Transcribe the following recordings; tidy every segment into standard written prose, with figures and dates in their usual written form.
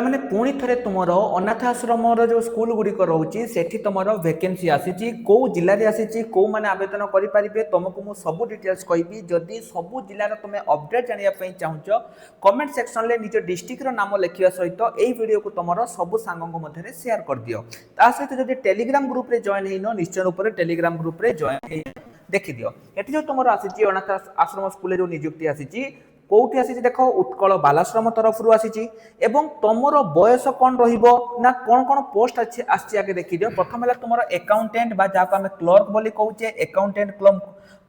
मैंने पुणी थे तुम अनाथ आश्रम जो स्कूल गुड़िक रोचे से तुम वैकेंसी आसी कौ जिले में आसी कौ मैंने आवेदन करेंगे तुमको मुझे सब डिटेल्स कहि जदि सब जिलार तुम अपडेट जानापी चाहूँ कमेंट सेक्शन में निज डिस्ट्रिक्टर नाम लिखा सहित यही वीडियो को तुम सब सांगों मध्य सेयार कर दियो ता सहित जब टेलीग्राम ग्रुप रे जॉइन होन निश्चय रूप से टेलीग्राम ग्रुप रे जॉइन देखी दियो ये जो तुम आसी अनाथ आश्रम स्कूल जो निजुक्ति आसी कौटी आसी देख उत्कल बालाश्रम तरफ आसी एवं तुमर बयस कौन रहा कौन कौन पोस्ट आगे देखी दियो प्रथम है तुम एकाउंटेंट जहाँ आम क्लर्क बोली कहूचे एकाउंटेंट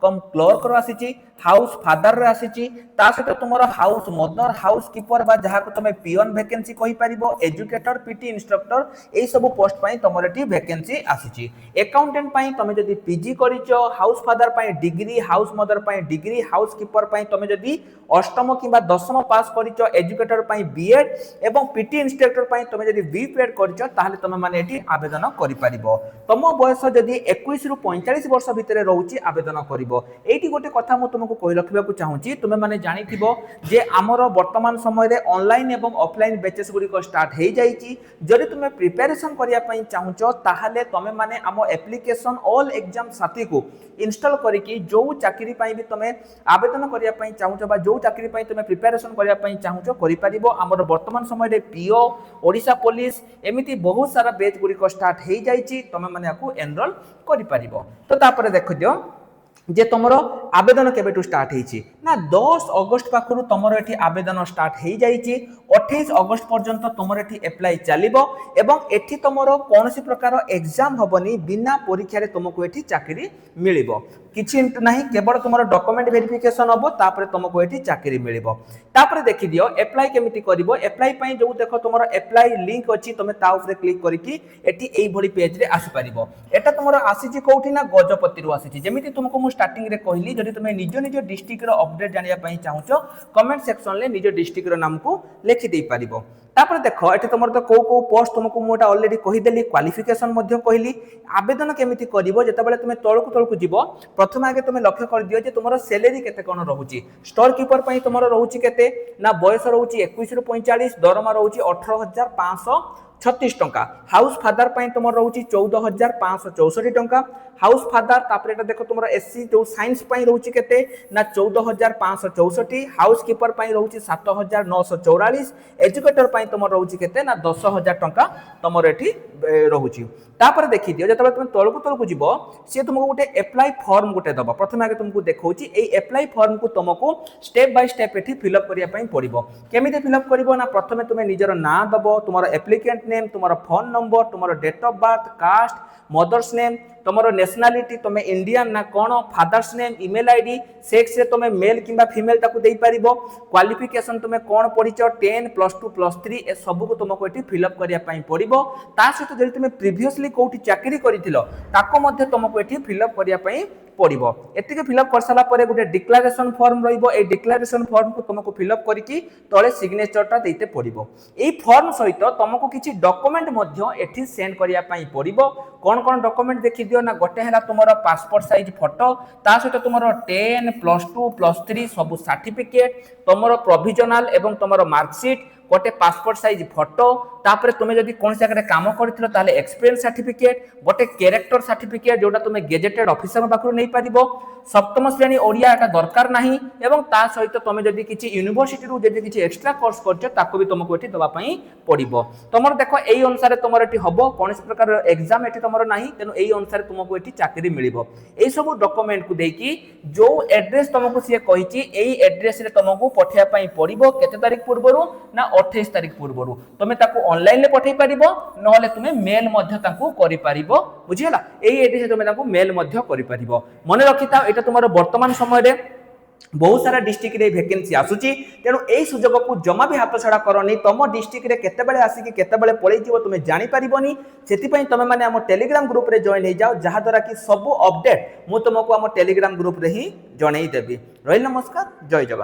कम क्लर्क आसी हाउस फादर आसी सहित तुम हाउस मदर हाउस कीपर जहाँ को तुम पियन वैकेंसी कहि पारिबो एजुकेटर पीटी इंस्ट्रक्टर यही सब पोस्ट पाई तुमर एटी वैकेंसी आसी एकाउंटेंट पाई तुम जदि पीजी करिचो हाउस फादर पाई डिग्री हाउस मदर पाई डिग्री हाउस कीपर पाई तुम जदि अष्टम किंबा दशम पास करिचो एजुकेटर पाई बीएड एवं पीटी इंस्ट्रक्टर पाई तुम जदि बीपीएड करिचो ताहले तुम माने एटी आवेदन करि पारिबो तुम बयस जदि 21 रु 45 वर्ष भितर रहउची आवेदन करिवो एटी गोटे कथा मु तुमको कहि रखिबा को चाहूची तुमे माने जानिथिबो जे आमर वर्तमान समय रे ऑनलाइन एवं ऑफलाइन बैचेस गुडी को स्टार्ट हे जाईची जदि तुमे प्रिपरेशन करिया पई चाहूचो ताहले तुमे माने आम एप्लीकेशन ऑल एग्जाम साथी को इंस्टॉल करिकि जो चाकरी पई भी तुमे आवेदन करिया पई चाहूचो बा जो चाकरी पई तुमे प्रिपरेशन करिया पई चाहूचो करि परिबो आमर वर्तमान समय रे पीओ ओडिसा पुलिस एमिति बहुत सारा बैच गुडी को स्टार्ट हे जाईची तुमे माने आकु एनरोल करि परिबो तो तापर देखो दियो जे तुम आवेदन केबेटू स्टार्ट होईची ना 10 अगस्त पाखरु तुमर एठी आवेदन स्टार्ट हो जाईची 28 अगस्त पर्यंत तुमर एठी अप्लाई चलिबो एवं एठी तुमर कोनोसी प्रकार एग्जाम हबनी बिना परीक्षा रे तुमको एठी चाकरी मिलिबो किछि नाही केवल तुमर डॉक्यूमेंट वेरिफिकेशन हबो तापर तुमको एठी चाकरी मिलिबो तापर देखि दियो अप्लाई केमिति करिवो अप्लाई पई जो देखो तुमर अप्लाई लिंक अछि तुमे ता ऊपर क्लिक करिकि एठी एई भली पेज रे आसी परिबो एटा तुमर आसीची कोठी ना गजपति रु आसीची जेमिति तुमको मु स्टार्टिंग रे कहली जदि तुमे निज निज डिस्ट्रिक्ट रो अपडेट जानिया पई चाहूचो कमेंट सेक्शन ले निज डिस्ट्रिक्ट रो नाम को लिखि देई परिबो तापर देखो एठी तुमर तो को पोस्ट तुमको मोटा ऑलरेडी कहि देली क्वालिफिकेशन मध्ये कहली आवेदन केमिति करिवो जेतेबेले तुमे तळकु जिवो प्रथम आगे तुमे लक्ष्य कर दियो जे तुमरो सैलरी केते कोन रहउची स्टोर कीपर पई तुमरो रहउची केते ना बयस रहउची 21 रु 45 दरमा रहउची 18536 टंका हाउस फादर पई तुमरो रहउची 14564 टंका हाउस फादर तापर एटा देखो तुमरो एससी जो साइंस पई रहउची केते ना 14564 हाउस कीपर पई रहउची 7944 एजुकेटर पई तुमरो रहउची केते ना 10000 टंका तुमरो एठी रहउची तापर देखि दियो जतबे तुम तळकु जिवो से तुमको गोटे अप्लाई फॉर्म गोटे दबो प्रथम आगे तुमको देखौची ए अप्लाई फॉर्म को तुमको स्टेप बाय स्टेप एठी फिल अप करिया पई पड़िबो केमिते फिल अप करिवो ना प्रथमे तुमे निजर नाम दबो तुमरो एप्लिकेंट नेम तुमरो फोन नंबर तुमरो date of birth caste mother's name तुमरो नेशनलिटी तुमे इंडियन ना कोन father's name email ID sex रे तुमे मेल किबा फीमेल ताकू देई परिबो क्वालिफिकेशन तुमे कोन पढिचो 10 +2 +3 ए सब को तुमको एठी फिल अप करिया पई पड़िबो ता सहित जदि तुमे प्रीवियसली कोठी चाकरी करिथिलो ताको मध्ये तुमको एठी फिल अप करिया पई पड़िबो एतिके फिल अप कर साला परे गुटे डिक्लेरेशन फॉर्म रहिबो ए डिक्लेरेशन फॉर्म को तुमको फिल अप करिकि तळे सिग्नेचर टा देते पड़िबो ए फॉर्म सहित तुमको किछि डॉक्यूमेंट मध्ये एठी सेंड करिया पई पड़िबो कोन डॉक्यूमेंट देखि दियो ना गोटे हला तुमरो पासपोर्ट साइज फोटो ता सहित तुमरो 10 +2 +3 सब सर्टिफिकेट तुमरो प्रोविजनल एवं तुमरो मार्कशीट गोटे पासपोर्ट साइज फोटो तापर तुमे जदि कोन जगह काम करथिलो ताले एक्सपीरियंस सर्टिफिकेट गोटे कैरेक्टर सर्टिफिकेट जोटा तुमे गेजेटेड ऑफिसर पाखरु नै पारिबो सप्तम श्रेणी ओडिया एटा दरकार नाही एवं ता सहित तुमे जदि किछि यूनिवर्सिटी रु जदि किछि एक्स्ट्रा कोर्स करछो ताको भी तुमको एठी दबा पई पड़िबो तमर देखो एई अनुसार तुमर एठी हबो कोनस प्रकार एग्जाम एठी तुमर नाही तेनु एई अनुसार तुमको एठी चाकरी मिलिबो एई सब डॉक्यूमेंट को देकी जो एड्रेस तुमको सिए कहिछि एई एड्रेस रे तुमको पठिया पई पड़िबो केते तारिख पूर्वरु ना 28 तारिख पूर्वरु तुमे ताको ऑनलाइन ले पठै परिबो नहले तुमे मेल मध्ये ताको करि परिबो बुझियला एई एड्रेस तुमे ताको मेल मध्ये करि परिबो मने रखिता एटा तुमरो वर्तमान समय रे बहुत सारा डिस्ट्रिक्ट रे वैकेंसी आसुची तेनु एई सुजोग को जमा भी हाथ छडा करनी तम डिस्ट्रिक्ट रे केते बेले आसी कि केते बेले पळै जिवो तुमे जानि परिबोनी सेति पई तमे माने हम टेलीग्राम ग्रुप रे जॉइन हे जाओ जहा द्वारा कि सब अपडेट मु तुमको हम टेलीग्राम ग्रुप रे ही जणै देबी रहिल नमस्कार जय जगन्नाथ।